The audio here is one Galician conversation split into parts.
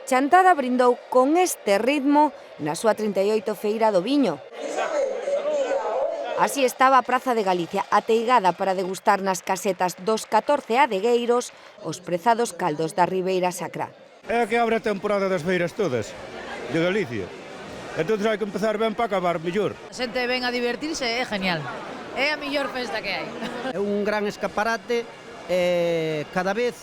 Chantada brindou con este ritmo na súa 38 Feira do Viño. Así estaba a Praza de Galicia, ateigada para degustar nas casetas dos 14 adegueiros os prezados caldos da Ribeira Sacra. É que abre a temporada das feiras todas de Galicia. Entón hai que empezar ben para acabar mellor. A xente ven a divertirse, é genial. É a mellor festa que hai. É un gran escaparate, cada vez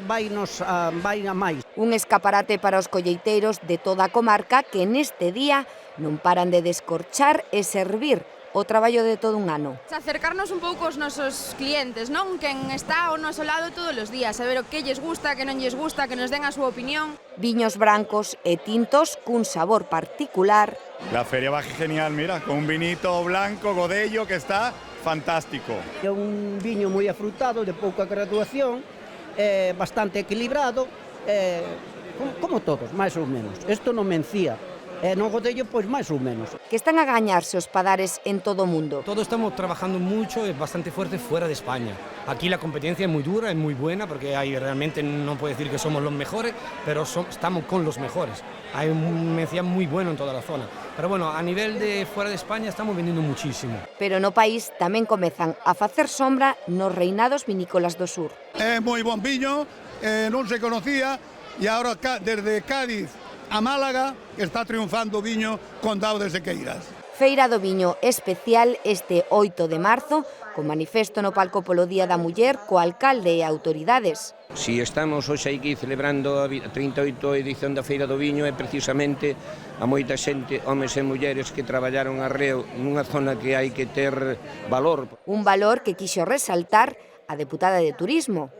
vai a máis. Un escaparate para os colleiteiros de toda a comarca que neste día non paran de descorchar e servir o traballo de todo un ano. Acercarnos un pouco aos nosos clientes, non? Quen está ao noso lado todos os días, saber o que lles gusta, que non lles gusta, que nos den a súa opinión. Viños brancos e tintos cun sabor particular. La feria va genial, mira, con un vinito blanco, godello, que está fantástico. É un viño moi afrutado, de pouca graduación, bastante equilibrado, como todos, máis ou menos. Isto non mencía. No godello, pois máis ou menos. Que están a gañarse os padares en todo o mundo. Todos estamos trabajando mucho, es bastante fuerte fuera de España. Aquí la competencia es muy dura, es muy buena, porque hay realmente, no puedo decir que somos los mejores, pero estamos con los mejores. Hay un mencía muy bueno en toda la zona. Pero bueno, a nivel de fuera de España estamos vendiendo muchísimo. Pero no país tamén comezan a facer sombra nos reinados vinícolas do sur. É moi bon viño, non se conocía, e agora desde Cádiz a Málaga está triunfando o viño Condado de Sequeiras. Feira do Viño especial este 8 de marzo, con manifesto no palco polo Día da Muller co alcalde e autoridades. Si estamos hoxe aquí celebrando a 38 edición da Feira do Viño é precisamente a moita xente, homes e mulleres que traballaron arreo nunha zona que hai que ter valor. Un valor que quixo resaltar a deputada de Turismo.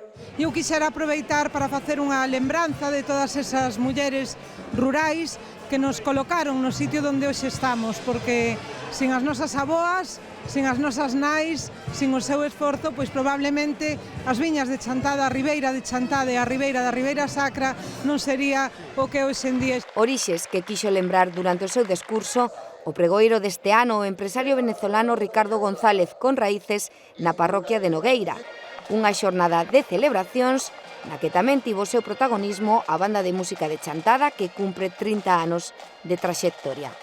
Eu quixera aproveitar para facer unha lembranza de todas esas mulleres rurais que nos colocaron no sitio onde hoxe estamos, porque sin as nosas aboas, sin as nosas nais, sin o seu esforzo, pois probablemente as viñas de Chantada, a Ribeira de Chantada e a Ribeira da Ribeira Sacra non sería o que hoxe en día. Orixes que quixo lembrar durante o seu discurso o pregoeiro deste ano, o empresario venezolano Ricardo González, con raíces na parroquia de Nogueira. Unha xornada de celebracións na que tamén tivo o seu protagonismo a banda de música de Chantada que cumpre 30 anos de traxectoria.